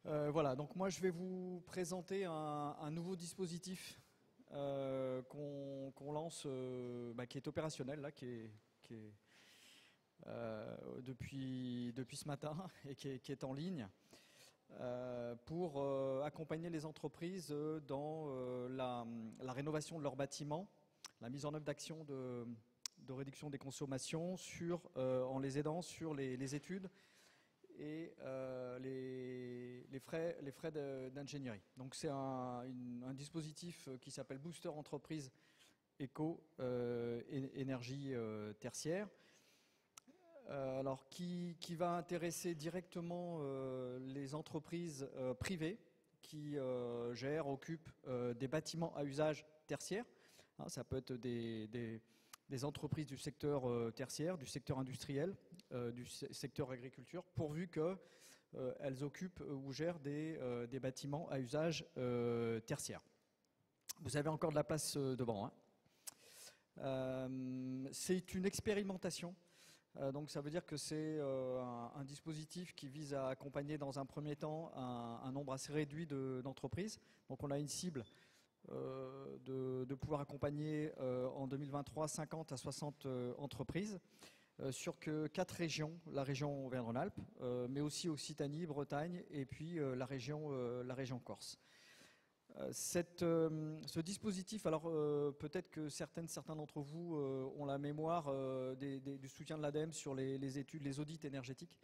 Voilà, donc moi je vais vous présenter un nouveau dispositif qu'on lance, qui est opérationnel, là, qui est, depuis ce matin et qui est en ligne pour accompagner les entreprises dans la rénovation de leurs bâtiments, la mise en œuvre d'actions de réduction des consommations en les aidant sur les études et les frais d'ingénierie. Donc c'est un dispositif qui s'appelle Booster Entreprise Éco Énergie Tertiaire, alors qui va intéresser directement les entreprises privées qui gèrent, occupent des bâtiments à usage tertiaire. Ça peut être des entreprises du secteur tertiaire, du secteur industriel, du secteur agriculture, pourvu qu'elles occupent ou gèrent des bâtiments à usage tertiaire. Vous avez encore de la place devant. C'est une expérimentation. Donc ça veut dire que c'est un dispositif qui vise à accompagner dans un premier temps un nombre assez réduit d'entreprises. Donc on a une cible de pouvoir accompagner en 2023 50 à 60 entreprises sur 4 régions, la région Auvergne-Rhône-Alpes, mais aussi Occitanie, Bretagne et puis la région Corse. Ce dispositif, alors peut-être que certains d'entre vous ont la mémoire du soutien de l'ADEME sur les études, les audits énergétiques.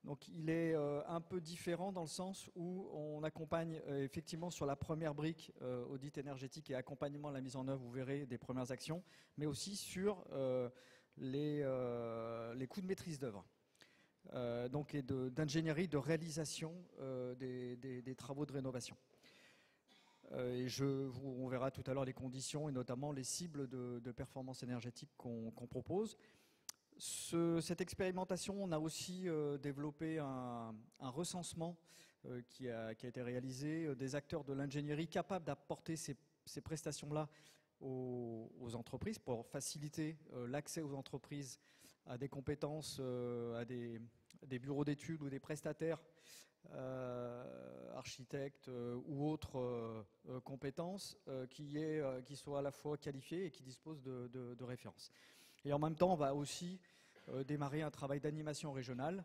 Donc il est un peu différent dans le sens où on accompagne effectivement sur la première brique audit énergétique et accompagnement à la mise en œuvre, vous verrez, des premières actions, mais aussi sur les coûts de maîtrise d'œuvre. Donc et d'ingénierie, de réalisation des travaux de rénovation. Et on verra tout à l'heure les conditions et notamment les cibles de performance énergétique qu'on propose. Cette expérimentation, on a aussi développé un recensement qui a été réalisé des acteurs de l'ingénierie capables d'apporter ces prestations-là aux entreprises pour faciliter l'accès aux entreprises à des compétences, à des bureaux d'études ou des prestataires architectes ou autres compétences qui soient à la fois qualifiés et qui disposent de références. Et en même temps, on va aussi démarrer un travail d'animation régionale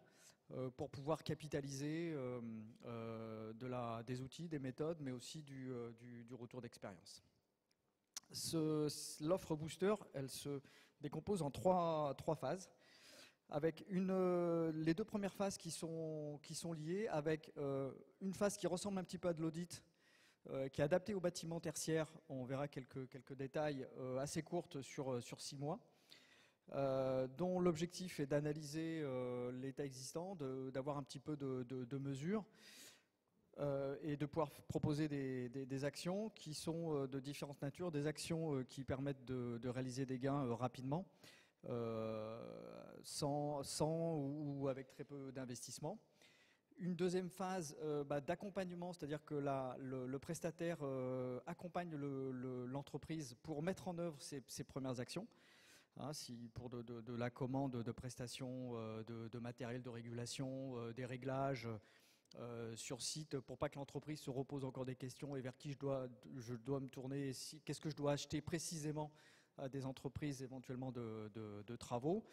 pour pouvoir capitaliser des outils, des méthodes, mais aussi du retour d'expérience. L'offre Booster, elle se décompose en trois phases, avec les deux premières phases qui sont liées, avec une phase qui ressemble un petit peu à de l'audit, qui est adaptée au bâtiment tertiaire. On verra quelques détails assez courtes sur 6 mois. Dont l'objectif est d'analyser l'état existant, d'avoir un petit peu de mesures et de pouvoir proposer des actions qui sont de différentes natures, des actions qui permettent de réaliser des gains rapidement, sans ou avec très peu d'investissement. Une deuxième phase d'accompagnement, c'est-à-dire que le prestataire accompagne l'entreprise pour mettre en œuvre ses premières actions. Pour de la commande de prestations, de matériel de régulation, des réglages sur site, pour pas que l'entreprise se repose encore des questions et vers qui je dois me tourner, qu'est-ce que je dois acheter précisément à des entreprises éventuellement de travaux.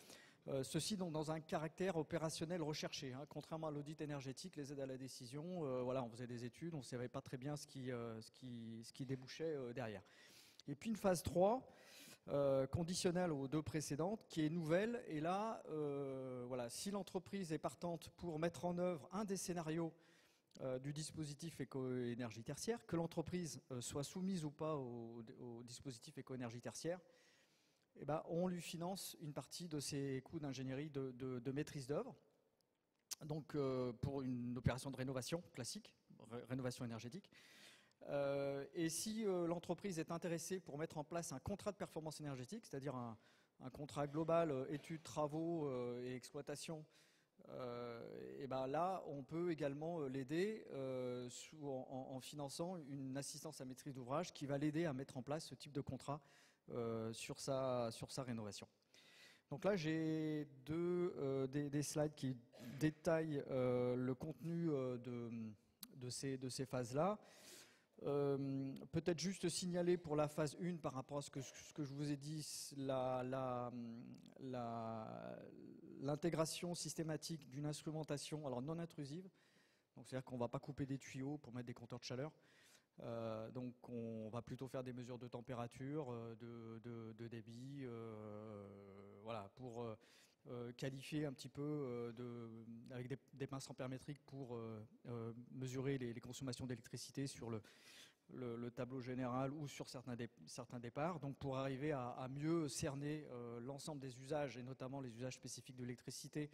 Ceci donc dans un caractère opérationnel recherché. Contrairement à l'audit énergétique, les aides à la décision, on faisait des études, on ne savait pas très bien ce qui débouchait derrière. Et puis une phase 3, conditionnelle aux deux précédentes, qui est nouvelle. Et là, si l'entreprise est partante pour mettre en œuvre un des scénarios du dispositif éco-énergie tertiaire, que l'entreprise soit soumise ou pas au dispositif éco-énergie tertiaire, on lui finance une partie de ses coûts d'ingénierie de maîtrise d'œuvre. Donc pour une opération de rénovation classique, rénovation énergétique. Et si l'entreprise est intéressée pour mettre en place un contrat de performance énergétique, c'est-à-dire un contrat global études, travaux et exploitation, là, on peut également l'aider en finançant une assistance à maîtrise d'ouvrage qui va l'aider à mettre en place ce type de contrat sur sa rénovation. Donc là, j'ai des slides qui détaillent le contenu de de ces phases-là. Peut-être juste signaler pour la phase 1 par rapport à ce que je vous ai dit, l'intégration systématique d'une instrumentation alors non intrusive. Donc c'est-à-dire qu'on ne va pas couper des tuyaux pour mettre des compteurs de chaleur. Donc on va plutôt faire des mesures de température, de débit, voilà, pour qualifier un petit peu avec des pinces ampérométriques pour mesurer les consommations d'électricité sur le tableau général ou sur certains départs, donc pour arriver à mieux cerner l'ensemble des usages et notamment les usages spécifiques de l'électricité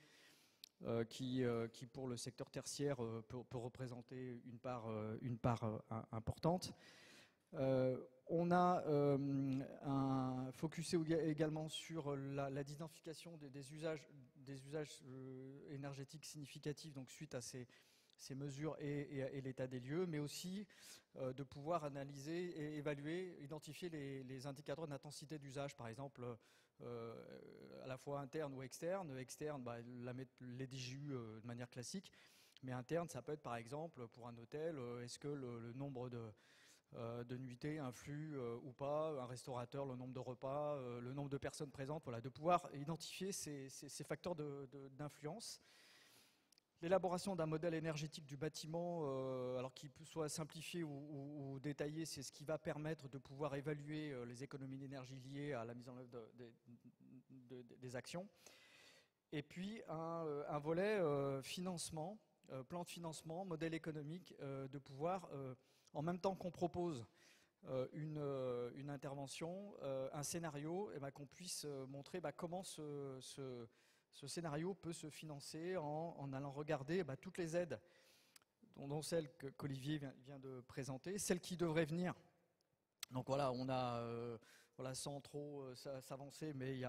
qui pour le secteur tertiaire peut représenter une part importante. On a focusé également sur l'identification des usages énergétiques significatifs, donc suite à ces mesures et l'état des lieux, mais aussi de pouvoir analyser et évaluer, identifier les indicateurs d'intensité d'usage, par exemple à la fois interne ou externe. Externe, les DJU de manière classique, mais interne, ça peut être par exemple pour un hôtel, est-ce que le nombre de nuitées influe ou pas, un restaurateur, le nombre de repas, le nombre de personnes présentes, voilà, de pouvoir identifier ces facteurs d'influence. L'élaboration d'un modèle énergétique du bâtiment, alors qu'il soit simplifié ou détaillé, c'est ce qui va permettre de pouvoir évaluer les économies d'énergie liées à la mise en œuvre des actions. Et puis un volet financement, plan de financement, modèle économique, de pouvoir, en même temps qu'on propose une intervention, un scénario, et qu'on puisse montrer comment ce scénario peut se financer en allant regarder toutes les aides, dont celle qu'Olivier vient de présenter, celles qui devraient venir. Donc voilà, on a, sans trop s'avancer, mais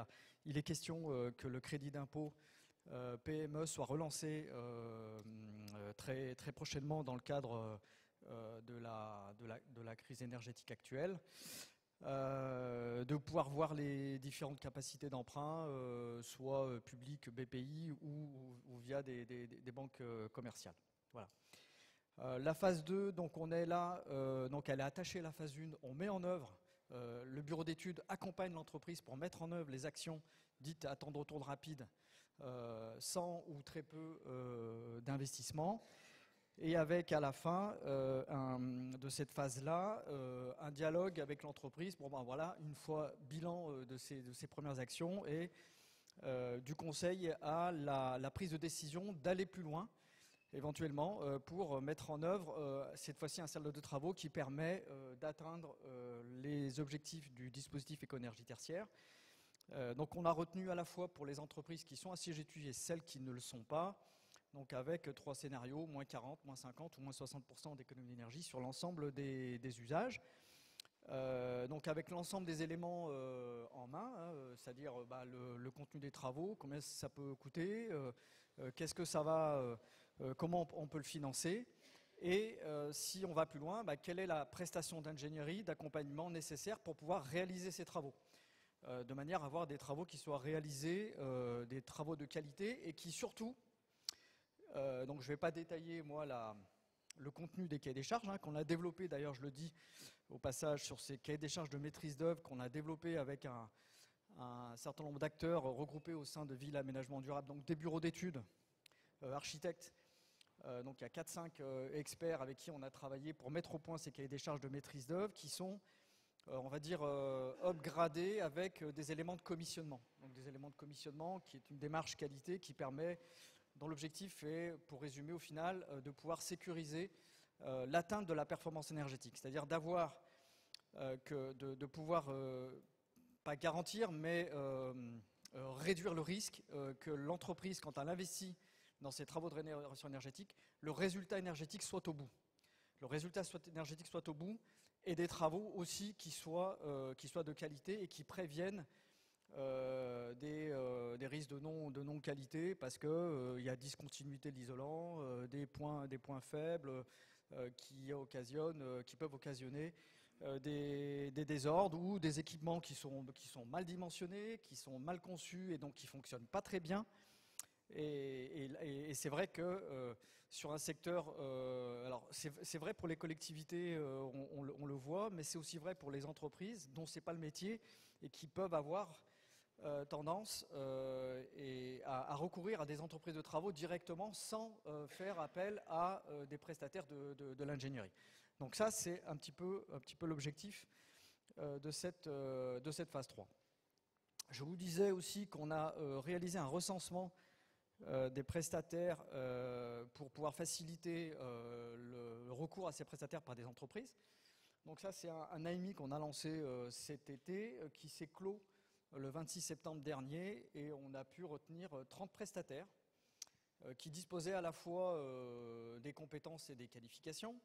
il est question que le crédit d'impôt PME soit relancé très, très prochainement dans le cadre de la crise énergétique actuelle. De pouvoir voir les différentes capacités d'emprunt, soit publiques BPI ou via des banques commerciales. Voilà. La phase 2, donc on est là, donc elle est attachée à la phase 1, on met en œuvre, le bureau d'études accompagne l'entreprise pour mettre en œuvre les actions dites à temps de retour rapide, sans ou très peu d'investissement. Et avec à la fin de cette phase-là, un dialogue avec l'entreprise pour voilà, une fois bilan de ces premières actions et du conseil à la prise de décision d'aller plus loin, éventuellement, pour mettre en œuvre cette fois-ci un cercle de travaux qui permet d'atteindre les objectifs du dispositif éco-énergie tertiaire. Donc on a retenu à la fois pour les entreprises qui sont assujetties et celles qui ne le sont pas, donc avec 3 scénarios, moins 40, moins 50 ou moins 60% d'économie d'énergie sur l'ensemble des usages. Donc avec l'ensemble des éléments en main, c'est-à-dire le contenu des travaux, combien ça peut coûter, qu'est-ce que ça va, comment on peut le financer, et si on va plus loin, quelle est la prestation d'ingénierie, d'accompagnement nécessaire pour pouvoir réaliser ces travaux, de manière à avoir des travaux qui soient réalisés, des travaux de qualité et qui surtout, donc je ne vais pas détailler moi le contenu des cahiers des charges, qu'on a développé, d'ailleurs je le dis au passage, sur ces cahiers des charges de maîtrise d'œuvre qu'on a développé avec un certain nombre d'acteurs regroupés au sein de Ville Aménagement Durable, donc des bureaux d'études, architectes, donc il y a 4-5 experts avec qui on a travaillé pour mettre au point ces cahiers des charges de maîtrise d'œuvre qui sont, on va dire, upgradés avec des éléments de commissionnement. Donc des éléments de commissionnement qui est une démarche qualité qui permet, dont l'objectif est, pour résumer au final, de pouvoir sécuriser l'atteinte de la performance énergétique, c'est-à-dire d'avoir, de pouvoir, pas garantir, mais réduire le risque que l'entreprise, quand elle investit dans ses travaux de rénovation énergétique, le résultat énergétique soit au bout. Le résultat énergétique soit au bout et des travaux aussi qui soient de qualité et qui préviennent des risques de non-qualité parce qu'il y a discontinuité de l'isolant, des points faibles qui peuvent occasionner des désordres ou des équipements qui sont mal dimensionnés, qui sont mal conçus et donc qui ne fonctionnent pas très bien. Et c'est vrai que sur un secteur, alors c'est vrai pour les collectivités, on le voit, mais c'est aussi vrai pour les entreprises dont c'est pas le métier et qui peuvent avoir tendance à recourir à des entreprises de travaux directement sans faire appel à des prestataires de l'ingénierie. Donc ça, c'est un petit peu l'objectif de cette phase 3. Je vous disais aussi qu'on a réalisé un recensement des prestataires pour pouvoir faciliter le recours à ces prestataires par des entreprises. Donc ça, c'est un AMI qu'on a lancé cet été, qui s'est clos le 26 septembre dernier, et on a pu retenir 30 prestataires qui disposaient à la fois des compétences et des qualifications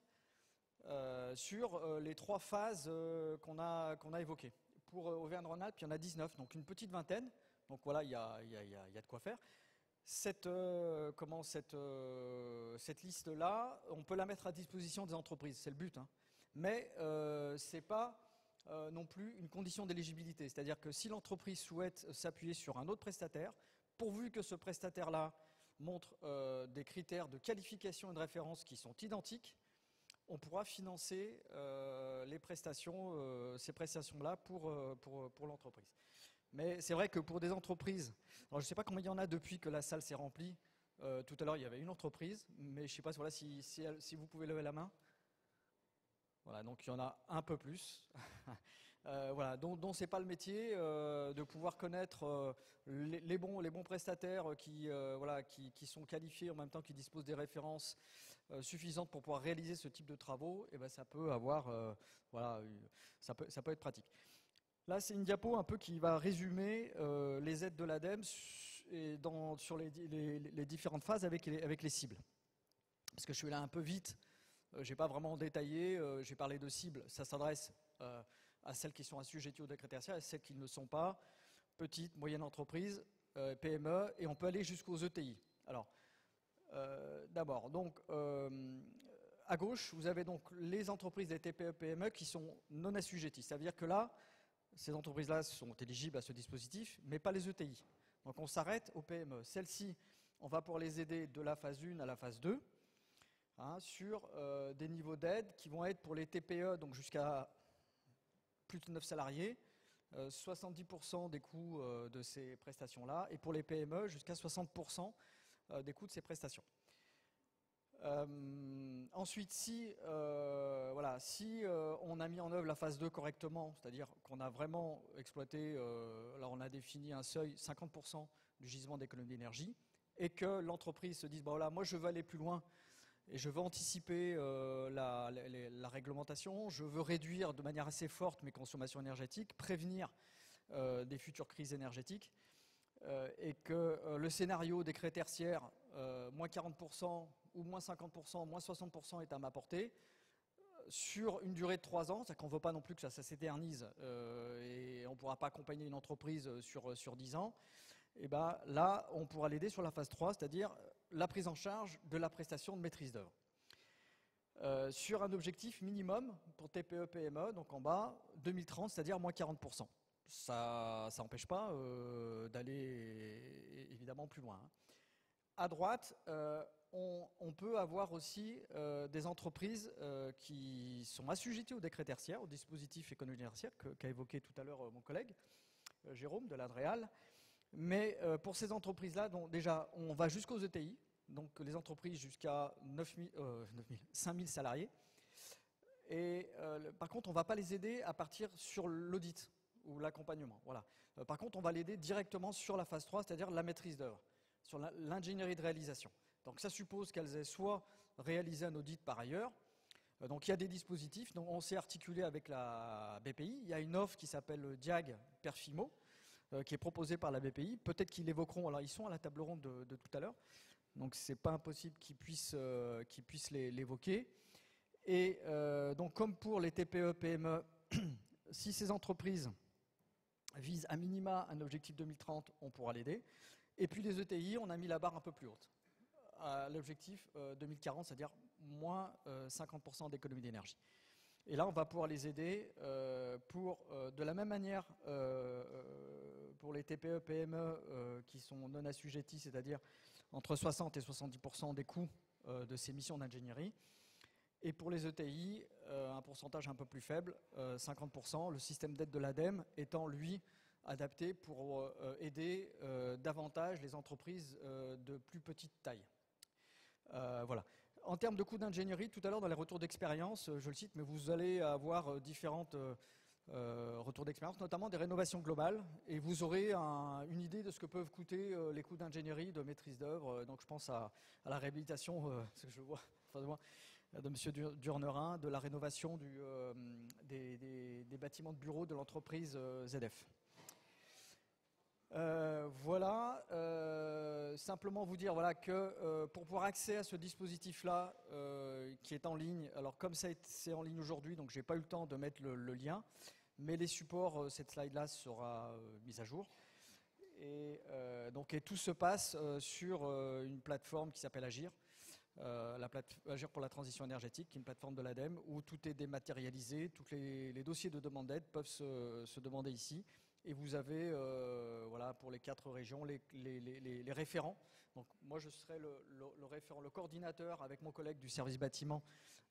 sur les 3 phases qu'on a évoquées. Pour Auvergne-Rhône-Alpes, il y en a 19, donc une petite vingtaine. Donc voilà, il y a de quoi faire. Cette liste-là, on peut la mettre à disposition des entreprises, c'est le but. Hein. Mais ce n'est pas non plus une condition d'éligibilité. C'est-à-dire que si l'entreprise souhaite s'appuyer sur un autre prestataire, pourvu que ce prestataire-là montre des critères de qualification et de référence qui sont identiques, on pourra financer ces prestations-là pour l'entreprise. Mais c'est vrai que pour des entreprises, alors je ne sais pas combien il y en a depuis que la salle s'est remplie. Tout à l'heure, il y avait une entreprise, mais je ne sais pas voilà, si vous pouvez lever la main. Voilà, donc il y en a un peu plus. Voilà, dont ce n'est pas le métier de pouvoir connaître les bons prestataires qui sont qualifiés en même temps, qui disposent des références suffisantes pour pouvoir réaliser ce type de travaux. Et ben, ça peut être pratique. Là, c'est une diapo un peu qui va résumer les aides de l'ADEME sur les différentes phases avec les cibles. Parce que je suis là un peu vite, je n'ai pas vraiment détaillé, j'ai parlé de cibles, ça s'adresse à celles qui sont assujetties au décret tertiaire et celles qui ne le sont pas, petites, moyennes entreprises, PME, et on peut aller jusqu'aux ETI. Alors, d'abord, donc, à gauche, vous avez donc les entreprises des TPE-PME qui sont non assujetties. Ça veut dire que là, ces entreprises-là sont éligibles à ce dispositif, mais pas les ETI. Donc on s'arrête aux PME. Celles-ci, on va pouvoir les aider de la phase 1 à la phase 2, sur des niveaux d'aide qui vont être pour les TPE, donc jusqu'à plus de 9 salariés, 70% des coûts de ces prestations-là, et pour les PME, jusqu'à 60% des coûts de ces prestations. Ensuite, si on a mis en œuvre la phase 2 correctement, c'est-à-dire qu'on a vraiment exploité, alors on a défini un seuil 50% du gisement d'économie d'énergie, et que l'entreprise se dise, bon, voilà, moi je veux aller plus loin, et je veux anticiper la réglementation, je veux réduire de manière assez forte mes consommations énergétiques, prévenir des futures crises énergétiques, et que le scénario décret tertiaire, moins 40%, ou moins 50%, moins 60% est à ma portée, sur une durée de 3 ans, c'est-à-dire qu'on ne veut pas non plus que ça s'éternise et on ne pourra pas accompagner une entreprise sur 10 ans, et ben là, on pourra l'aider sur la phase 3, c'est-à-dire la prise en charge de la prestation de maîtrise d'œuvre. Sur un objectif minimum pour TPE-PME, donc en bas, 2030, c'est-à-dire moins 40%. Ça n'empêche pas d'aller évidemment plus loin. Hein. À droite, on peut avoir aussi des entreprises qui sont assujetties au décret tertiaire, au dispositif économique tertiaire qu'a évoqué tout à l'heure mon collègue Jérôme de l'Adréal. Mais pour ces entreprises-là, déjà, on va jusqu'aux ETI, donc les entreprises jusqu'à 5 000 salariés. Et par contre, on ne va pas les aider à partir sur l'audit ou l'accompagnement. Voilà. Par contre, on va l'aider directement sur la phase 3, c'est-à-dire la maîtrise d'œuvre, sur l'ingénierie de réalisation. Donc ça suppose qu'elles aient soit réalisé un audit par ailleurs, donc il y a des dispositifs, donc on s'est articulé avec la BPI, il y a une offre qui s'appelle Diag Perfimo, qui est proposée par la BPI, peut-être qu'ils l'évoqueront, alors ils sont à la table ronde de tout à l'heure, donc c'est pas impossible qu'ils puissent l'évoquer. Et donc comme pour les TPE-PME, si ces entreprises visent à minima un objectif 2030, on pourra l'aider. Et puis les ETI, on a mis la barre un peu plus haute, à l'objectif 2040, c'est-à-dire moins 50% d'économie d'énergie. Et là, on va pouvoir les aider de la même manière pour les TPE, PME qui sont non assujettis, c'est-à-dire entre 60 et 70% des coûts de ces missions d'ingénierie. Et pour les ETI, un pourcentage un peu plus faible, 50%, le système d'aide de l'ADEME étant, lui, adapté pour aider davantage les entreprises de plus petite taille. Voilà. En termes de coûts d'ingénierie, tout à l'heure dans les retours d'expérience, je le cite, mais vous allez avoir différentes retours d'expérience, notamment des rénovations globales, et vous aurez une idée de ce que peuvent coûter les coûts d'ingénierie, de maîtrise d'œuvre. Donc je pense à la réhabilitation, ce que je vois, de M. Durnerin, de la rénovation des bâtiments de bureaux de l'entreprise ZF. Voilà, simplement vous dire voilà, que pour pouvoir accéder à ce dispositif-là qui est en ligne, alors comme c'est en ligne aujourd'hui, donc je n'ai pas eu le temps de mettre le lien, mais les supports, cette slide-là sera mise à jour. Et tout se passe sur une plateforme qui s'appelle Agir. Agir pour la transition énergétique, qui est une plateforme de l'ADEME où tout est dématérialisé, tous les dossiers de demande d'aide peuvent se demander ici. Et vous avez, voilà, pour les 4 régions, les référents. Donc moi, je serai le référent, le coordinateur avec mon collègue du service bâtiment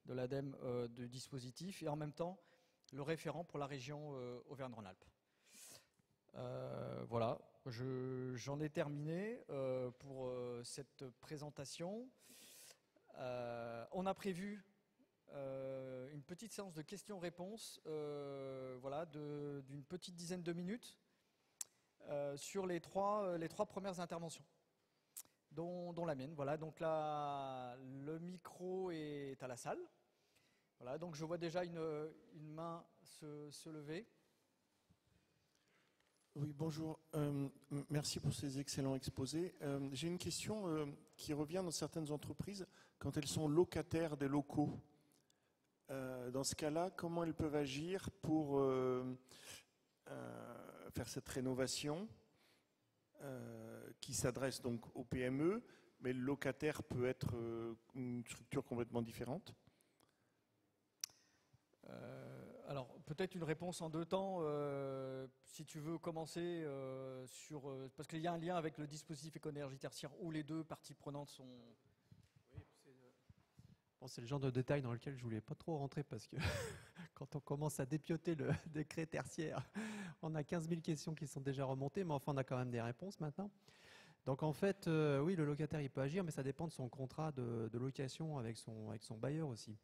de l'ADEME du dispositif, et en même temps, le référent pour la région Auvergne-Rhône-Alpes. Voilà, j'en ai terminé pour cette présentation. On a prévu une petite séance de questions-réponses voilà, d'une petite dizaine de minutes sur les trois premières interventions, dont la mienne. Voilà, donc là, le micro est à la salle. Voilà, donc je vois déjà une main se lever. Oui, bonjour. Merci pour ces excellents exposés. J'ai une question qui revient dans certaines entreprises quand elles sont locataires des locaux. Dans ce cas-là, comment elles peuvent agir pour faire cette rénovation qui s'adresse donc aux PME, mais le locataire peut être une structure complètement différente? Alors, peut-être une réponse en 2 temps, si tu veux commencer parce qu'il y a un lien avec le dispositif éco-énergie tertiaire où les 2 parties prenantes sont... Bon, c'est le genre de détail dans lequel je voulais pas trop rentrer parce que quand on commence à dépioter le décret tertiaire, on a 15 000 questions qui sont déjà remontées, mais enfin on a quand même des réponses maintenant. Donc en fait, oui, le locataire il peut agir, mais ça dépend de son contrat de location avec son bailleur aussi.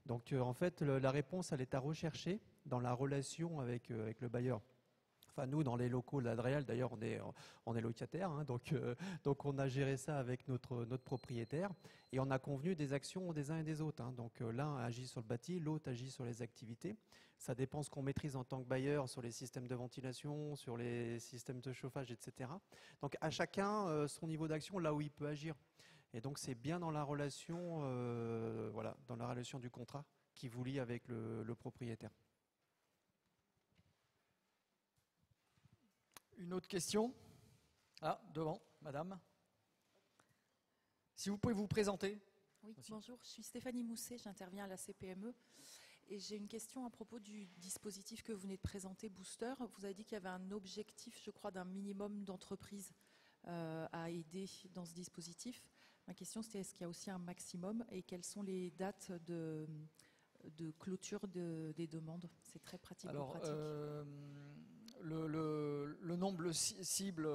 Donc en fait, la réponse, elle est à rechercher dans la relation avec le bailleur. Enfin, nous, dans les locaux de l'Adréal, d'ailleurs, on est locataire, hein, donc on a géré ça avec notre propriétaire et on a convenu des actions des uns et des autres. Hein. Donc l'un agit sur le bâti, l'autre agit sur les activités. Ça dépend ce qu'on maîtrise en tant que bailleur sur les systèmes de ventilation, sur les systèmes de chauffage, etc. Donc à chacun son niveau d'action là où il peut agir. Et donc c'est bien dans la relation, voilà, dans la relation du contrat qui vous lie avec le propriétaire. Une autre question? Ah, devant, madame. Si vous pouvez vous présenter. Oui, bonjour, je suis Stéphanie Mousset, j'interviens à la CPME. Et j'ai une question à propos du dispositif que vous venez de présenter, Booster. Vous avez dit qu'il y avait un objectif, je crois, d'un minimum d'entreprises à aider dans ce dispositif. Ma question, c'était est-ce qu'il y a aussi un maximum et quelles sont les dates de clôture des demandes? C'est très pratique. Alors, le nombre cible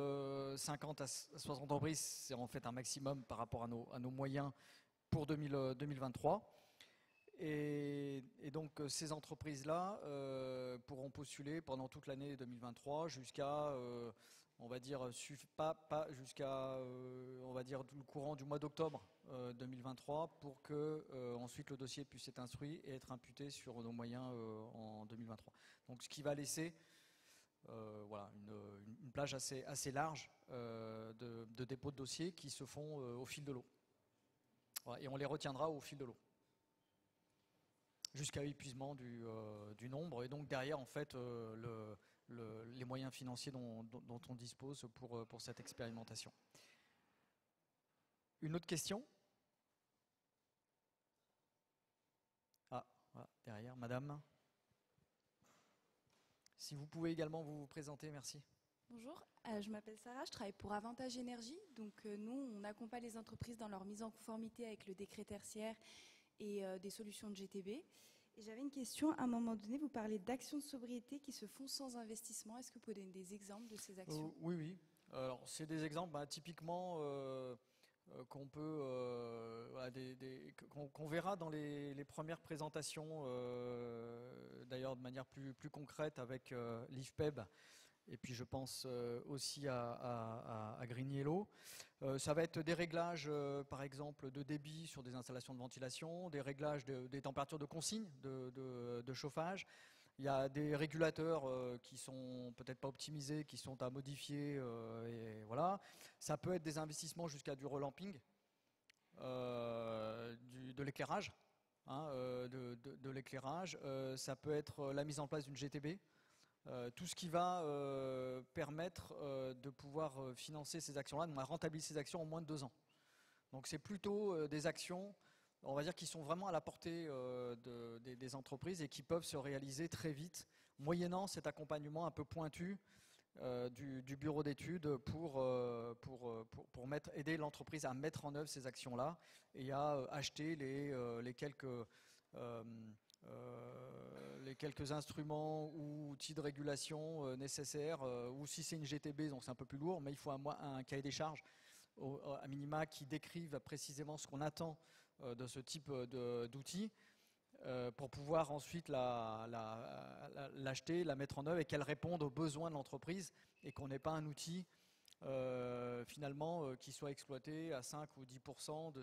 50 à 60 entreprises, c'est en fait un maximum par rapport à nos moyens pour 2023. Et donc ces entreprises-là pourront postuler pendant toute l'année 2023 jusqu'à, on va dire, pas jusqu'à, on va dire, le courant du mois d'octobre 2023 pour que ensuite le dossier puisse être instruit et être imputé sur nos moyens en 2023. Donc ce qui va laisser voilà, une plage assez large de dépôt de dossiers qui se font au fil de l'eau. Voilà, et on les retiendra au fil de l'eau jusqu'à l'épuisement du nombre. Et donc derrière, en fait, les moyens financiers dont on dispose pour cette expérimentation. Une autre question? Ah, voilà, derrière, madame. Si vous pouvez également vous présenter, merci. Bonjour, je m'appelle Sarah, je travaille pour Avantage Énergie. Donc nous, on accompagne les entreprises dans leur mise en conformité avec le décret tertiaire et des solutions de GTB. Et j'avais une question, à un moment donné, vous parlez d'actions de sobriété qui se font sans investissement. Est-ce que vous pouvez donner des exemples de ces actions? Oui, oui. Alors, c'est des exemples typiquement qu'on peut, voilà, qu'on verra dans les premières présentations, d'ailleurs de manière plus concrète avec l'IFPEB. Et puis je pense aussi à Green Yellow. Ça va être des réglages, par exemple, de débit sur des installations de ventilation, des réglages des températures de consigne de chauffage. Il y a des régulateurs qui sont peut-être pas optimisés, qui sont à modifier. Et voilà. Ça peut être des investissements jusqu'à du relamping, de l'éclairage. De l'éclairage. Ça peut être la mise en place d'une GTB. Tout ce qui va permettre de pouvoir financer ces actions-là, de rentabiliser ces actions en moins de 2 ans. Donc c'est plutôt des actions, on va dire, qui sont vraiment à la portée des entreprises et qui peuvent se réaliser très vite, moyennant cet accompagnement un peu pointu du bureau d'études pour aider l'entreprise à mettre en œuvre ces actions-là et à acheter les quelques instruments ou outils de régulation nécessaires, ou si c'est une GTB, donc c'est un peu plus lourd, mais il faut un cahier des charges à minima qui décrive précisément ce qu'on attend de ce type d'outils pour pouvoir ensuite l'acheter, la mettre en œuvre et qu'elle réponde aux besoins de l'entreprise et qu'on n'ait pas un outil finalement qui soit exploité à 5 ou 10% de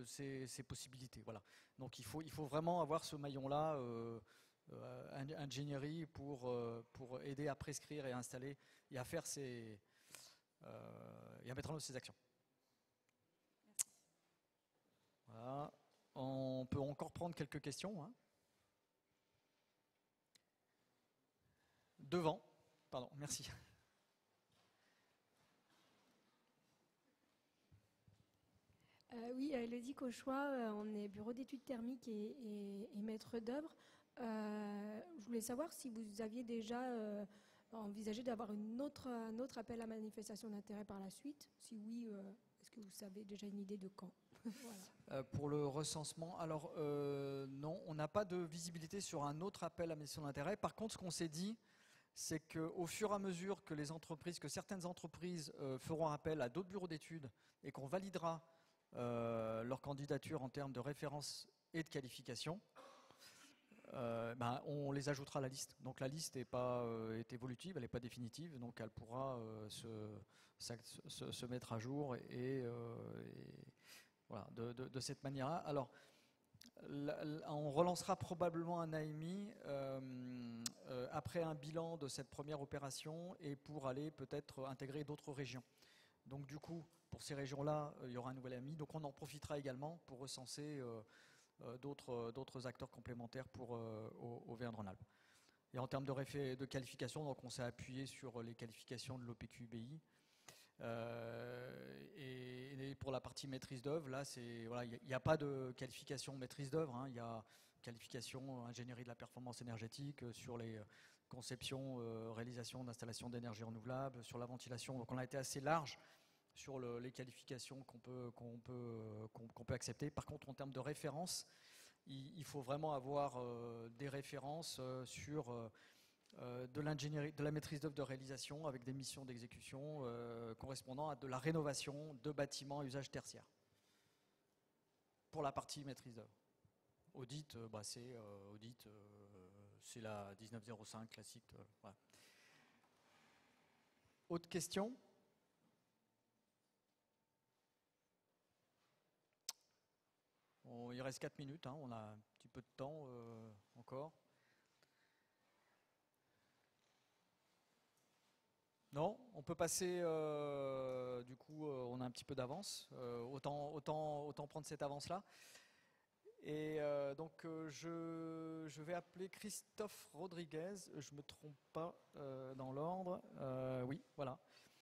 ses possibilités. Voilà. Donc il faut vraiment avoir ce maillon-là, ingénierie, pour aider à prescrire et à installer et à faire et à mettre en œuvre ces actions. Merci. Voilà. On peut encore prendre quelques questions. Hein. Devant. Pardon, merci. Oui, Elodie Cauchois, on est bureau d'études thermiques et maître d'œuvre. Je voulais savoir si vous aviez déjà envisagé d'avoir un autre appel à manifestation d'intérêt par la suite. Si oui, est-ce que vous savez déjà une idée de quand? Voilà. Pour le recensement, alors non, on n'a pas de visibilité sur un autre appel à manifestation d'intérêt. Par contre, ce qu'on s'est dit, c'est qu'au fur et à mesure que certaines entreprises feront appel à d'autres bureaux d'études et qu'on validera leur candidature en termes de référence et de qualification, on les ajoutera à la liste. Donc la liste est évolutive, elle n'est pas définitive, donc elle pourra se mettre à jour et voilà, de cette manière-là. Alors, on relancera probablement un AMI après un bilan de cette première opération et pour aller peut-être intégrer d'autres régions. Donc du coup, pour ces régions-là, il y aura un nouvel AMI. Donc on en profitera également pour recenser d'autres acteurs complémentaires pour Auvergne-Rhône-Alpes. Et en termes de qualification, donc on s'est appuyé sur les qualifications de l'OPQBI. Et pour la partie maîtrise d'œuvre, là, il n'y a pas de qualification maîtrise d'œuvre. Hein, il y a qualification ingénierie de la performance énergétique sur les conceptions, réalisation d'installations d'énergie renouvelable, sur la ventilation. Donc on a été assez large sur les qualifications qu'on peut accepter. Par contre, en termes de référence, il faut vraiment avoir des références sur de l'ingénierie, de la maîtrise d'œuvre de réalisation avec des missions d'exécution correspondant à de la rénovation de bâtiments à usage tertiaire. Pour la partie maîtrise d'œuvre. Audit, c'est la 1905 classique. Voilà. Autre question ? Bon, il reste 4 minutes, hein, on a un petit peu de temps encore. Non, on peut passer, du coup, on a un petit peu d'avance, autant prendre cette avance-là. Et donc, je vais appeler Christophe Rodriguez, je ne me trompe pas dans l'ordre. Oui, voilà.